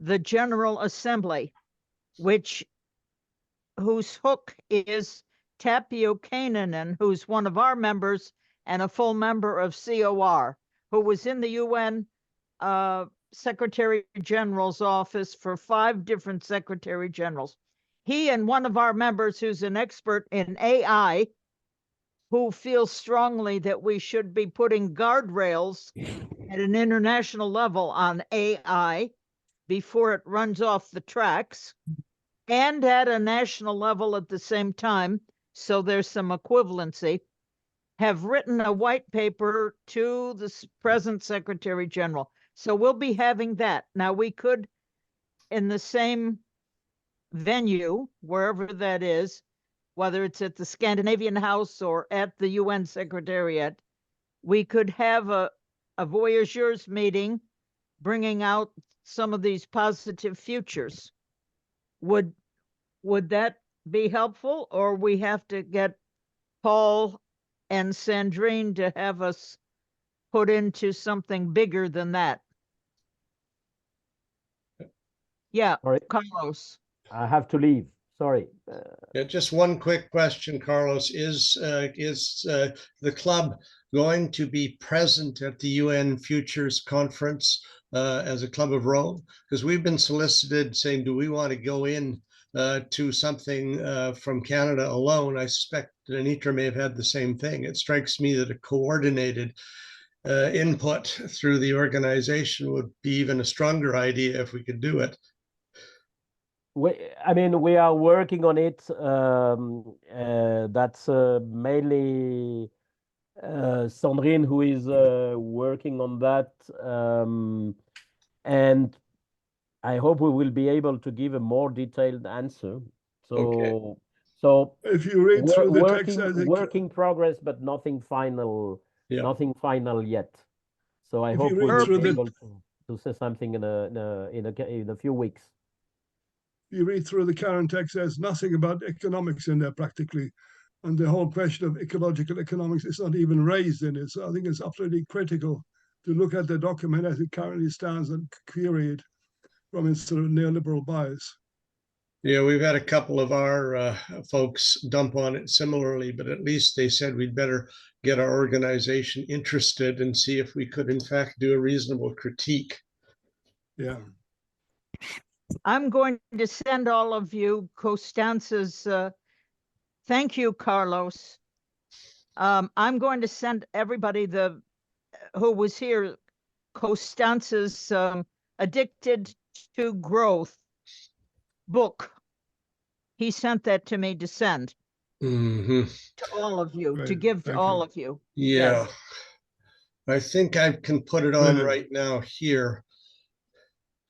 C: the General Assembly, whose hook is Tapio Kainanen, who's one of our members and a full member of COR, who was in the UN Secretary General's office for 5 different Secretary Generals. He and one of our members, who's an expert in AI, who feel strongly that we should be putting guardrails at an international level on AI before it runs off the tracks, and at a national level at the same time, so there's some equivalency, have written a white paper to the present Secretary General. So we'll be having that. Now, we could, in the same venue, wherever that is, whether it's at the Scandinavian House or at the UN Secretariat, we could have a Voyageurs meeting bringing out some of these positive futures. Would that be helpful, or we have to get Paul and Sandrine to have us put into something bigger than that? Yeah,
F: Sorry,
C: Carlos.
F: I have to leave. Sorry.
B: Yeah, just one quick question, Carlos. Is the club going to be present at the UN Futures Conference as a Club of Rome? Because we've been solicited saying, do we want to go in to something from Canada alone? I suspect Anitra may have had the same thing. It strikes me that a coordinated input through the organization would be even a stronger idea if we could do it.
F: I mean, we are working on it. That's mainly Sandrine who is working on that. And I hope we will be able to give a more detailed answer. So,
G: If you read through the text, I think
F: work in progress, but nothing final,
B: Yeah.
F: nothing final yet. So I
G: If
F: hope
G: you
F: we
G: read
F: will
G: through
F: be
G: the-
F: able to say something in a few weeks.
G: you read through the current text, there's nothing about economics in there practically. And the whole question of ecological economics is not even raised in it. So I think it's absolutely critical to look at the document as it currently stands and query it from its sort of neoliberal bias.
B: Yeah, we've had a couple of our folks dump on it similarly, but at least they said we'd better get our organization interested and see if we could, in fact, do a reasonable critique.
G: Yeah.
C: I'm going to send all of you Costanza's, thank you, Carlos. I'm going to send everybody who was here, Costanza's Addicted to Growth book. He sent that to me to send
B: Mm-hmm.
C: to all of you, to
G: Great,
C: give to
G: thank
C: all
G: you.
C: of you.
B: Yeah.
C: Yes.
B: I think I can put it on
G: Brilliant.
B: right now here.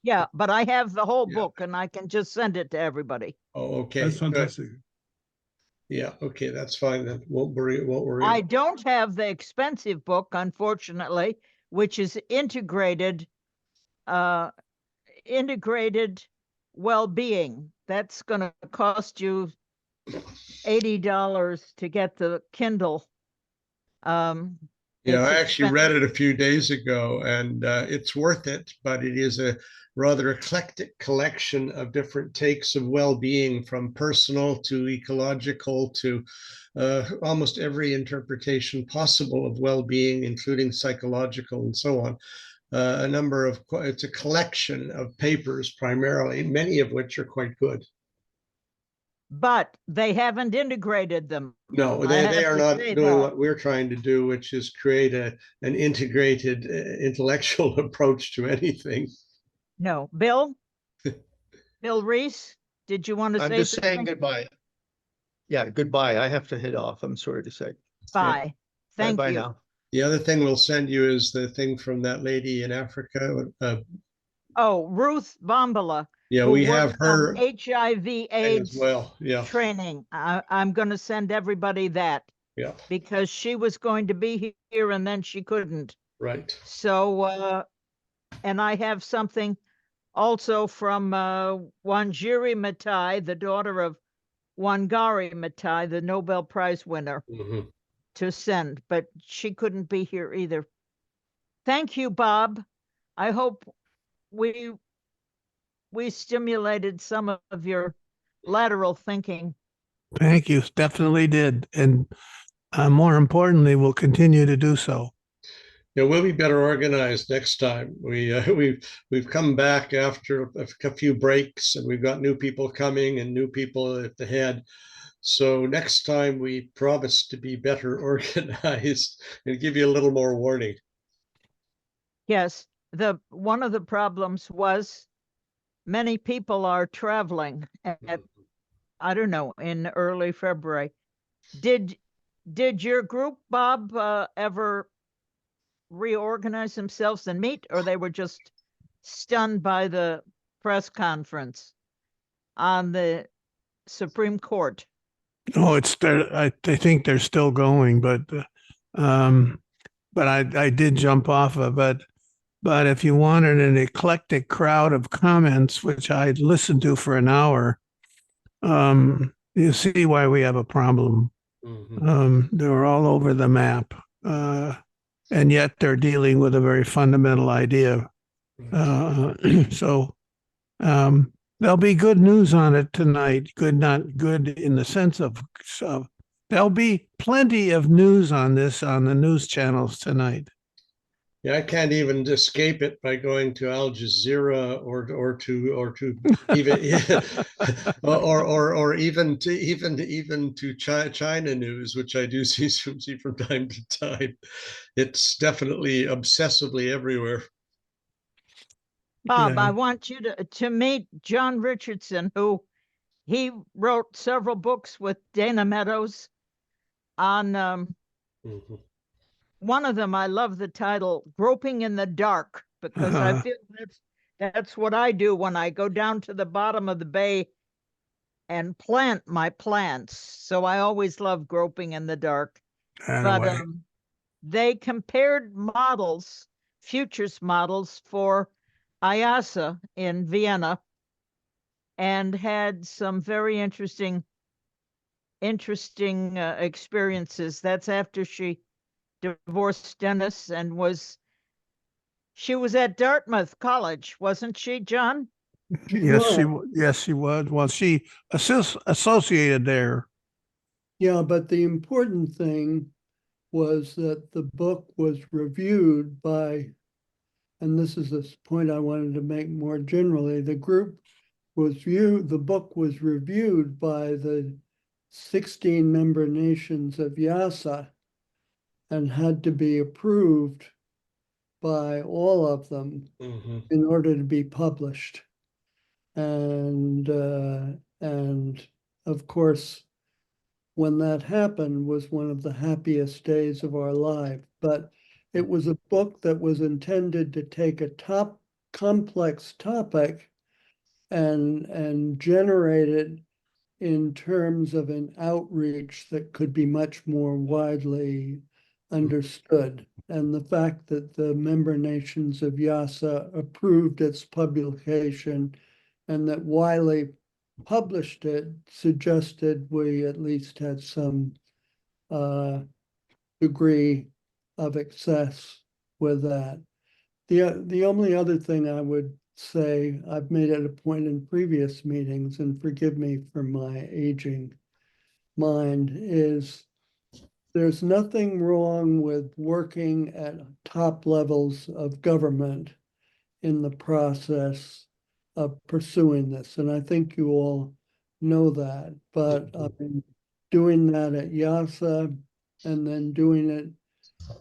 C: Yeah, but I have the whole
B: Yeah.
C: book and I can just send it to everybody.
B: Oh, okay.
G: That's
B: Good.
G: fantastic.
B: Yeah, okay, that's fine then. Won't worry.
C: I don't have the expensive book, unfortunately, which is integrated well-being. That's going to cost you $80 to get the Kindle.
B: Yeah,
C: it's
B: I actually read
C: expensive.
B: it a few days ago, and it's worth it, but it is a rather eclectic collection of different takes of well-being, from personal to ecological to almost every interpretation possible of well-being, including psychological and so on. It's a collection of papers primarily, many of which are quite good.
C: But they haven't integrated them.
B: No,
C: I
B: they
C: have
B: are
C: to
B: not
C: say
B: doing
C: that.
B: what we're trying to do, which is create an integrated intellectual approach to anything.
C: No, Bill Reese, did you want to
E: I'm
C: say
E: just saying
C: something?
E: goodbye. Yeah, goodbye. I have to head off. I'm sorry to say.
C: Bye. Thank
E: Bye
C: you.
E: now.
B: The other thing we'll send you is the thing from that lady in Africa.
C: Oh, Ruth Bombala,
B: Yeah,
C: who
B: we have
C: worked on
B: her
C: HIV
B: thing
C: AIDS
B: as well. Yeah,
C: training. I'm going to send everybody that
B: yeah,
C: because she was going to be here and then she couldn't.
B: right.
C: So, and I have something also from Wanjiri Matai, the daughter of Wangari Matai, the Nobel Prize winner,
B: Mhm.
C: to send, but she couldn't be here either. Thank you, Bob. I hope we stimulated some of your lateral thinking.
D: Thank you. Definitely did. And more importantly, we'll continue to do so.
B: Yeah, we'll be better organized next time. We've come back after a few breaks, and we've got new people coming and new people at the head. So next time we promise to be better organized and give you a little more warning.
C: Yes, one of the problems was many people are traveling at, I don't know, in early February. Did your group, Bob, ever reorganize themselves and meet, or they were just stunned by the press conference on the Supreme Court?
D: Oh, it's there. I think they're still going, um, but I did jump off of it. But if you wanted an eclectic crowd of comments, which I listened to for an hour, you see why we have a problem. They were all over the map, and yet they're dealing with a very fundamental idea. So there'll be good news on it tonight. Good, not good in the sense of there'll be plenty of news on this on the news channels tonight.
B: Yeah, I can't even escape it by going to Al Jazeera or to even or even to China news, which I do see from time to time. It's definitely obsessively everywhere.
C: Bob,
D: Yeah.
C: I want you to meet John Richardson, who he wrote several books with Dana Meadows on one of them. I love the title Groping in the Dark, because I feel that's what I do when I go down to the bottom of the bay and plant my plants. So I always love groping in the dark.
D: Anyway.
C: But they compared models, futures models for IASA in Vienna, and had some very interesting experiences. That's after she divorced Dennis and she was at Dartmouth College, wasn't she, John?
D: Yes,
E: Sure.
D: yes, she was. Well, she associated there.
E: Yeah, but the important thing was that the book was reviewed by, and this is a point I wanted to make more generally, the book was reviewed by the 16 member nations of YASA and had to be approved by all of them in order to be published. And of course, when that happened was one of the happiest days of our life. But it was a book that was intended to take a complex topic and generate it in terms of an outreach that could be much more widely understood. And the fact that the member nations of YASA approved its publication and that Wiley published it suggested we at least had some degree of excess with that. The only other thing I would say, I've made it a point in previous meetings, and forgive me for my aging mind, is there's nothing wrong with working at top levels of government in the process of pursuing this. And I think you all know that, but I've been doing that at YASA and then doing it,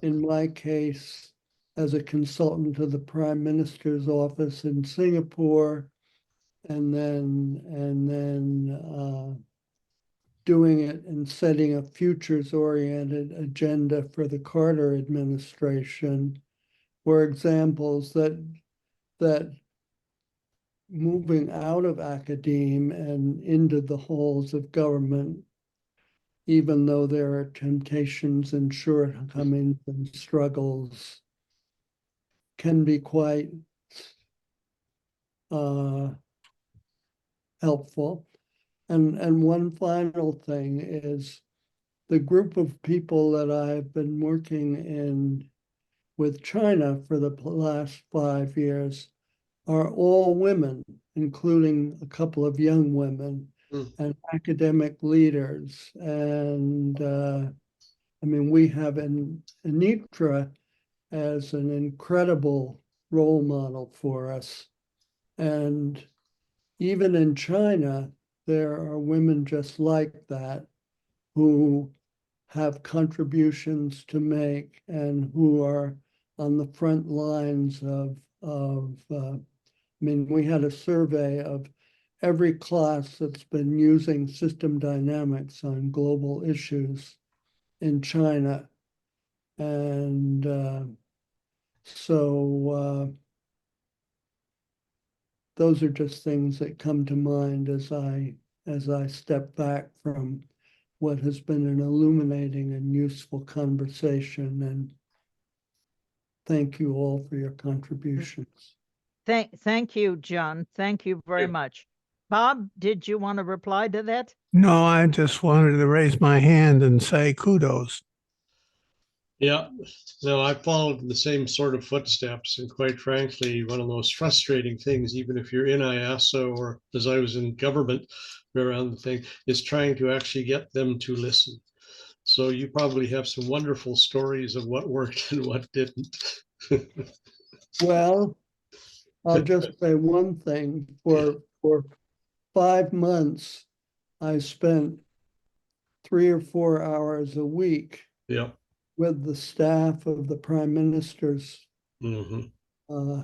E: in my case, as a consultant to the Prime Minister's office in Singapore, and then doing it and setting a futures-oriented agenda for the Carter administration were examples that moving out of academe and into the halls of government, even though there are temptations and shortcomings and struggles, can be quite helpful. And one final thing is the group of people that I've been working in with China for the last 5 years are all women, including a couple of young women and academic leaders. And I mean, we have Anitra as an incredible role model for us. And even in China,
H: there are women just like that who have contributions to make and who are on the front lines I mean, we had a survey of every class that's been using system dynamics on global issues in China. And those are just things that come to mind as I step back from what has been an illuminating and useful conversation. And thank you all for your contributions.
C: Thank you, John. Thank you very much. Bob, did you want to reply to that?
D: No, I just wanted to raise my hand and say kudos.
B: Yeah, no, I followed the same sort of footsteps, and quite frankly, one of the most frustrating things, even if you're in IASA or as I was in government around the thing, is trying to actually get them to listen. So you probably have some wonderful stories of what worked and what didn't.
H: Well, I'll just say one thing. For 5 months, I spent 3 or 4 hours a week
B: Yeah.
H: with the staff of the Prime Minister's
B: Mm-hmm.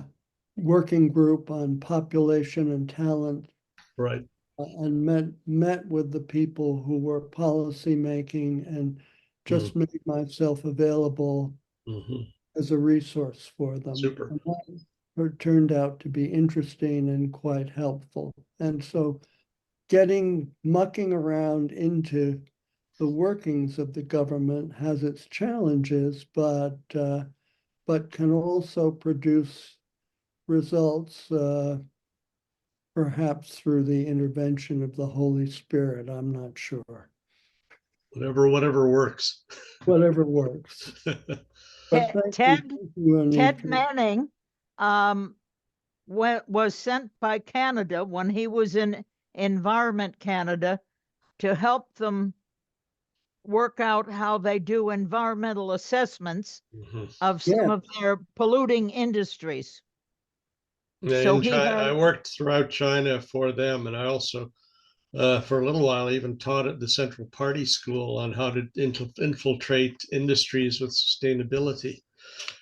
H: working group on population and talent,
B: Right.
H: and met with the people who were policy making, and just made myself available as a resource for them.
B: Super.
H: And that turned out to be interesting and quite helpful. And so mucking around into the workings of the government has its challenges, but can also produce results, perhaps through the intervention of the Holy Spirit. I'm not sure.
B: Whatever works.
H: Whatever works. But
C: Ted
H: Anitra.
C: Manning was sent by Canada when he was in Environment Canada to help them work out how they do environmental assessments of some of their polluting industries.
B: So I worked throughout China for them, and I also, for a little while, even taught at the Central Party School on how to infiltrate industries with sustainability,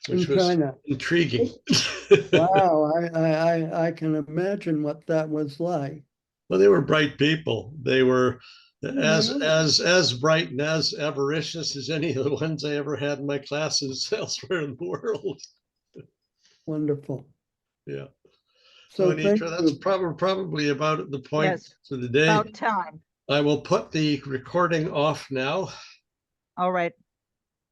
B: which was
H: China.
B: Intriguing.
H: Wow, I can imagine what that was like.
B: Well, they were bright people. They were as bright and as avaricious as any of the ones I ever had in my classes elsewhere in the world.
H: Wonderful.
B: Yeah.
H: So
B: Anitra, that's probably about the point for the day.
C: About time.
B: I will put the recording off now.
C: All right.